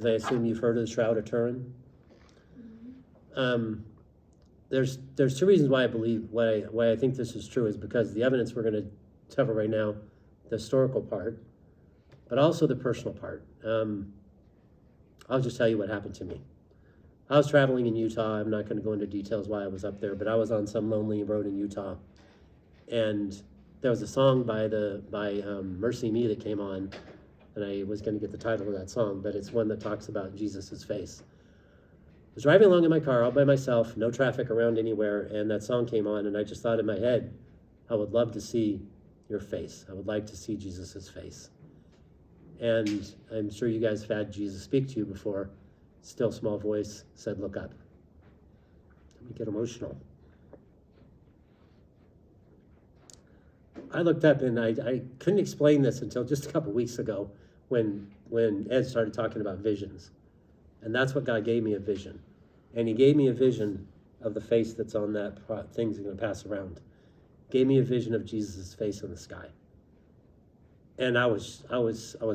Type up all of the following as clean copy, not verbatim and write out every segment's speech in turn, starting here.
I assume you've heard of the Shroud of Turin. There's two reasons why I believe why I think this is true is because the evidence we're going to cover right now, the historical part, but also the personal part. I'll just tell you what happened to me. I was traveling in Utah. I'm not going to go into details why I was up there, but I was on some lonely road in Utah, and there was a song by Mercy Me that came on, and I was going to get the title of that song, but it's one that talks about Jesus's face. I was driving along in my car all by myself, no traffic around anywhere, and that song came on, and I just thought in my head, I would love to see your face. I would like to see Jesus's face. And I'm sure you guys have had Jesus speak to you before. Still small voice said, look up. Let me get emotional. I looked up, and I couldn't explain this until just a couple weeks ago when Ed started talking about visions. And that's what God gave me, a vision. And he gave me a vision of the face that's on that thing that's going to pass around. Gave me a vision of Jesus' face in the sky. And I was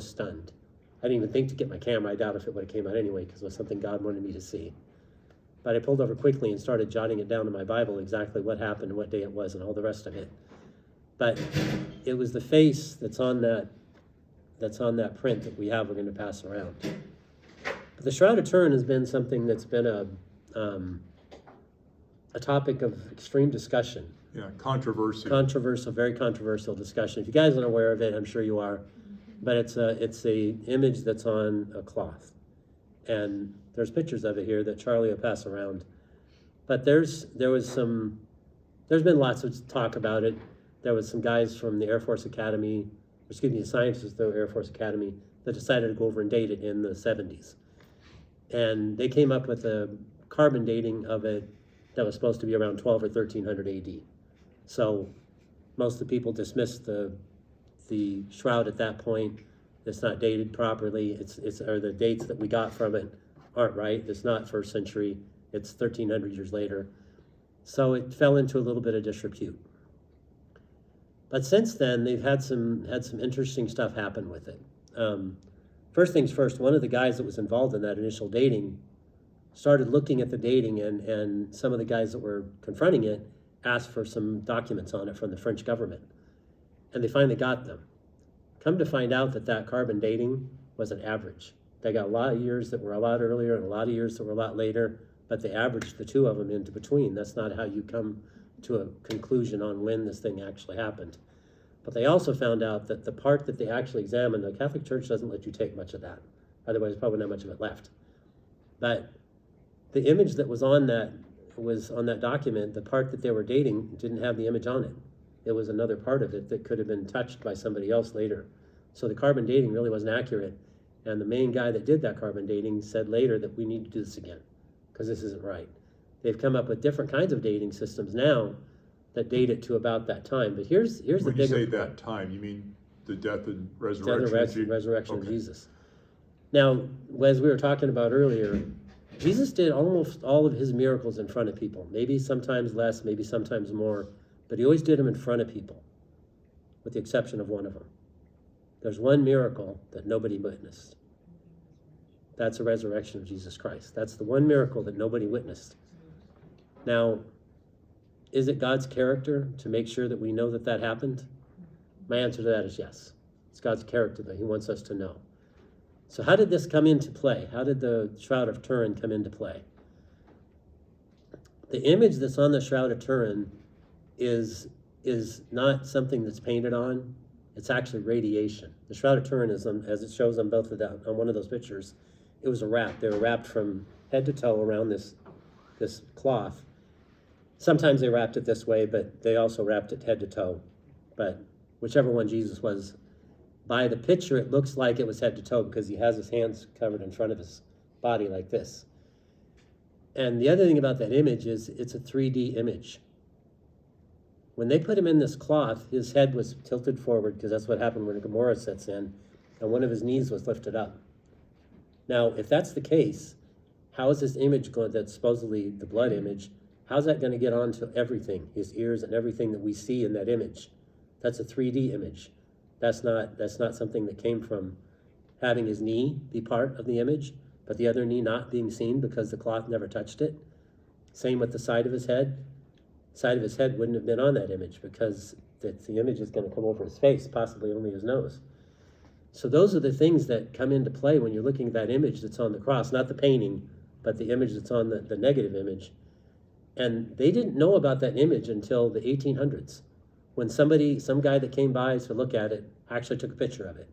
stunned. I didn't even think to get my camera. I doubt if it would have came out anyway, because it was something God wanted me to see. But I pulled over quickly and started jotting it down in my Bible, exactly what happened and what day it was and all the rest of it. But it was the face that's on that print that we have, we're going to pass around. But the Shroud of Turin has been something that's been a topic of extreme discussion. Yeah, controversy. Controversial, very controversial discussion. If you guys aren't aware of it, I'm sure you are. But it's a image that's on a cloth, and there's pictures of it here that Charlie will pass around. But there's been lots of talk about it. There was some guys from the Air Force Academy, the scientists of the Air Force Academy, that decided to go over and date it in the 70s. And they came up with a carbon dating of it that was supposed to be around 12 or 1300 AD. So most of the people dismissed the shroud at that point. It's not dated properly. Or the dates that we got from it aren't right. It's not first century. It's 1300 years later. So it fell into a little bit of disrepute. But since then, they've had some interesting stuff happen with it. First things first, one of the guys that was involved in that initial dating started looking at the dating, and some of the guys that were confronting it asked for some documents on it from the French government. And they finally got them. Come to find out that carbon dating was an average. They got a lot of years that were a lot earlier and a lot of years that were a lot later, but they averaged the two of them into between. That's not how you come to a conclusion on when this thing actually happened. But they also found out that the part that they actually examined, the Catholic Church doesn't let you take much of that. Otherwise, there's probably not much of it left. But the image that was on that document, the part that they were dating didn't have the image on it. It was another part of it that could have been touched by somebody else later. So the carbon dating really wasn't accurate. And the main guy that did that carbon dating said later that we need to do this again, because this isn't right. They've come up with different kinds of dating systems now that date it to about that time. But here's the bigger. When you say that time, you mean the death and resurrection? Resurrection of Jesus. Now, as we were talking about earlier, Jesus did almost all of his miracles in front of people. Maybe sometimes less, maybe sometimes more, but he always did them in front of people, with the exception of one of them. There's one miracle that nobody witnessed. That's the resurrection of Jesus Christ. That's the one miracle that nobody witnessed. Now, is it God's character to make sure that we know that happened? My answer to that is yes. It's God's character that he wants us to know. So how did this come into play? How did the Shroud of Turin come into play? The image that's on the Shroud of Turin is not something that's painted on. It's actually radiation. The Shroud of Turin is, as it shows on on one of those pictures, it was a wrap. They were wrapped from head to toe around this cloth. Sometimes they wrapped it this way, but they also wrapped it head to toe. But whichever one Jesus was, by the picture, it looks like it was head to toe because he has his hands covered in front of his body like this. And the other thing about that image is it's a 3D image. When they put him in this cloth, his head was tilted forward because that's what happened when Gomorrah sets in, and one of his knees was lifted up. Now, if that's the case, how is this image going, that's supposedly the blood image, how's that going to get onto everything, his ears and everything that we see in that image? That's a 3D image. That's not something that came from having his knee be part of the image. but the other knee not being seen because the cloth never touched it. Same with the side of his head. Side of his head wouldn't have been on that image because the image is going to come over his face, possibly only his nose. So those are the things that come into play when you're looking at that image that's on the cross, not the painting, but the image that's on the negative image. And they didn't know about that image until the 1800s, when some guy that came by to look at it actually took a picture of it.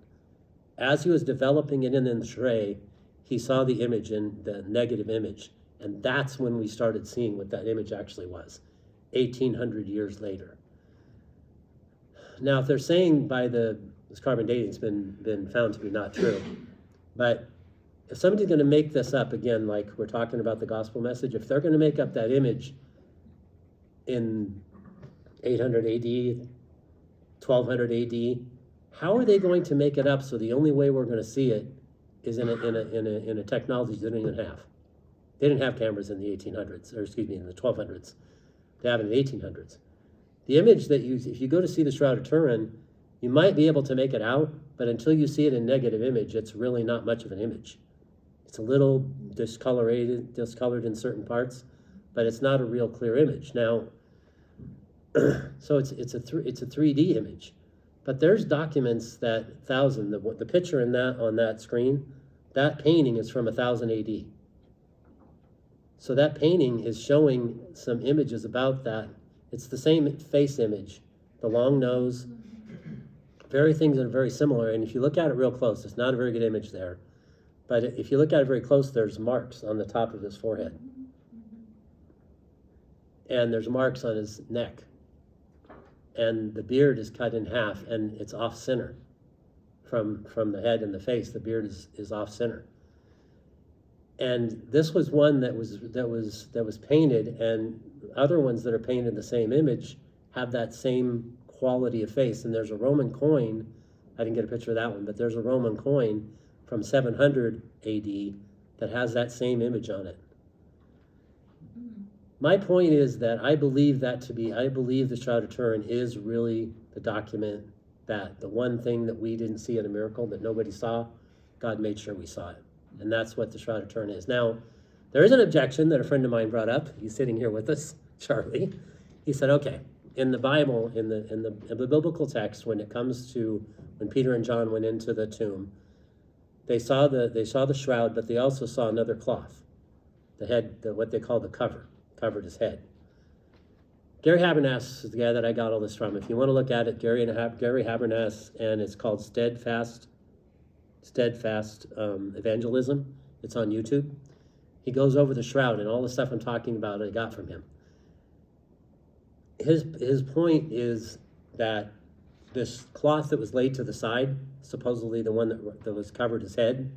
As he was developing it in the tray, he saw the image in the negative image. And that's when we started seeing what that image actually was, 1800 years later. Now, if they're saying by this carbon dating's been found to be not true, but if somebody's going to make this up, again, like we're talking about the gospel message, if they're going to make up that image in 800 AD, 1200 AD, how are they going to make it up so the only way we're going to see it is in a technology they didn't even have? They didn't have cameras in the 1800s, or excuse me, in the 1200s. They have it in the 1800s. The image that if you go to see the Shroud of Turin, you might be able to make it out, but until you see it in negative image, it's really not much of an image. It's a little discolored in certain parts, but it's not a real clear image. Now, so it's a 3D image, but there's documents that the picture on that screen, that painting is from 1000 AD. So that painting is showing some images about that. It's the same face image, the long nose, things that are very similar. And if you look at it real close, it's not a very good image there. But if you look at it very close, there's marks on the top of his forehead. And there's marks on his neck. And the beard is cut in half, and it's off center. From the head and the face, the beard is off center. And this was one that was painted, and other ones that are painted the same image have that same quality of face. And there's a Roman coin, I didn't get a picture of that one, but there's a Roman coin from 700 AD that has that same image on it. My point is that I believe the Shroud of Turin is really the document that the one thing that we didn't see in a miracle that nobody saw, God made sure we saw it. And that's what the Shroud of Turin is. Now, there is an objection that a friend of mine brought up. He's sitting here with us, Charlie. He said, okay, in the Bible, in the biblical text, when it comes to when Peter and John went into the tomb, they saw the shroud, but they also saw another cloth. The head, what they call the covered his head. Gary Habermas is the guy that I got all this from. If you want to look at it, Gary Habermas, and it's called Steadfast Evangelism. It's on YouTube. He goes over the shroud and all the stuff I'm talking about I got from him. His point is that this cloth that was laid to the side, supposedly the one that was covered his head,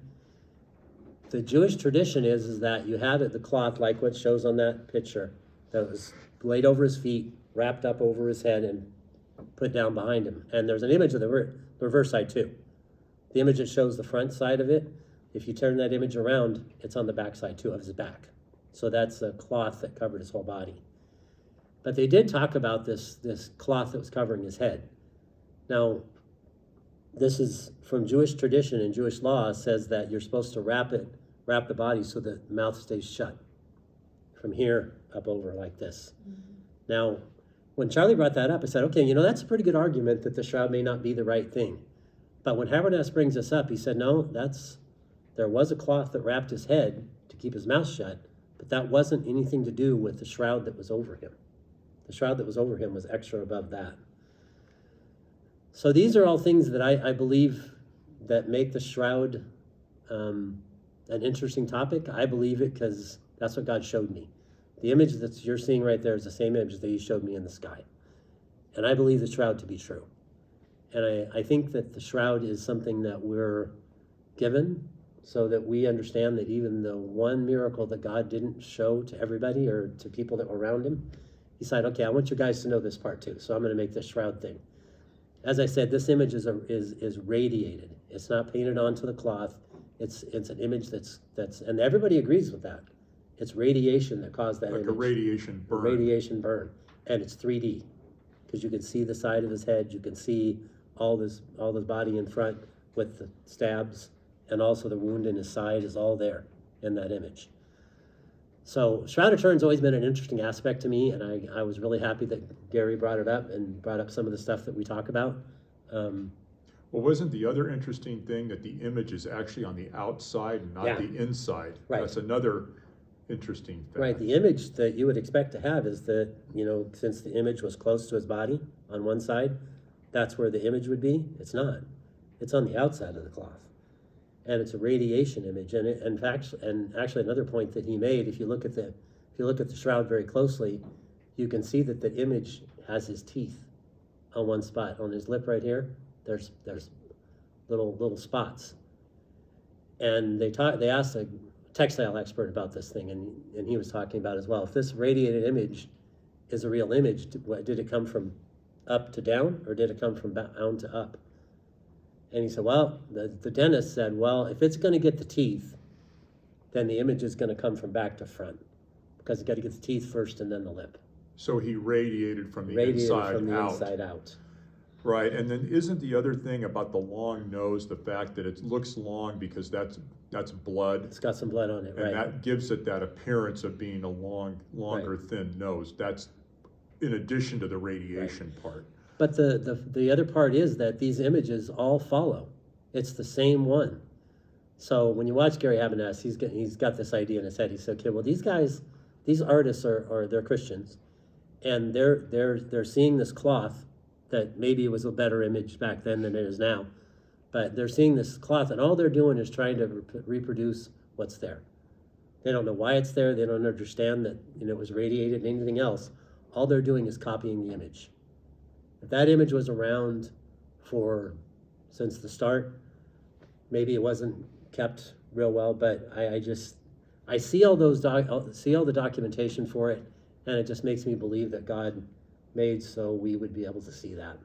the Jewish tradition is that you had the cloth like what shows on that picture that was laid over his feet, wrapped up over his head, and put down behind him. And there's an image of the reverse side too. The image that shows the front side of it, if you turn that image around, it's on the back side too, of his back. So that's a cloth that covered his whole body. But they did talk about this cloth that was covering his head. Now, this is from Jewish tradition and Jewish law, says that you're supposed to wrap the body so the mouth stays shut. From here up over like this. Now, when Charlie brought that up, I said, okay, that's a pretty good argument that the shroud may not be the right thing. But when Habermas brings this up, he said, no, there was a cloth that wrapped his head to keep his mouth shut, but that wasn't anything to do with the shroud that was over him. The shroud that was over him was extra above that. So these are all things that I believe that make the shroud an interesting topic. I believe it because that's what God showed me. The image that you're seeing right there is the same image that he showed me in the sky. And I believe the shroud to be true. And I think that the shroud is something that we're given so that we understand that even the one miracle that God didn't show to everybody or to people that were around him, he said, okay, I want you guys to know this part too, so I'm going to make this shroud thing. As I said, this image is radiated. It's not painted onto the cloth. It's an image that's and everybody agrees with that. It's radiation that caused that image. Like a radiation burn. A radiation burn. And it's 3D. Because you can see the side of his head, you can see all this body in front with the stabs, and also the wound in his side is all there. in that image. So Shroud of Turin's always been an interesting aspect to me, and I was really happy that Gary brought it up and brought up some of the stuff that we talk about. Well, wasn't the other interesting thing that the image is actually on the outside and not the inside? Right. That's another interesting fact. Right, the image that you would expect to have is that, you know, since the image was close to his body on one side, that's where the image would be. It's not. It's on the outside of the cloth. And it's a radiation image. And in fact, and actually another point that he made, if you look at the shroud very closely, you can see that the image has his teeth on one spot. On his lip right here, there's little spots. And they asked a textile expert about this thing, and he was talking about as well. If this radiated image is a real image, did it come from up to down, or did it come from down to up? And he said, well, the dentist said, well, if it's going to get the teeth, then the image is going to come from back to front, because you got to get the teeth first and then the lip. So he radiated from the inside out. Right, and then isn't the other thing about the long nose the fact that it looks long because that's blood? It's got some blood on it, right? And that gives it that appearance of being a longer, thin nose. That's in addition to the radiation part. But the other part is that these images all follow. It's the same one. So when you watch Gary Habermas, he's got this idea in his head. He said, okay, well, these guys, these artists they're Christians, and they're seeing this cloth that maybe it was a better image back then than it is now, but they're seeing this cloth, and all they're doing is trying to reproduce what's there. They don't know why it's there. They don't understand that, you know, it was radiated and anything else. All they're doing is copying the image. If that image was around since the start, maybe it wasn't kept real well, but I see all the documentation for it, and it just makes me believe that God made so we would be able to see that.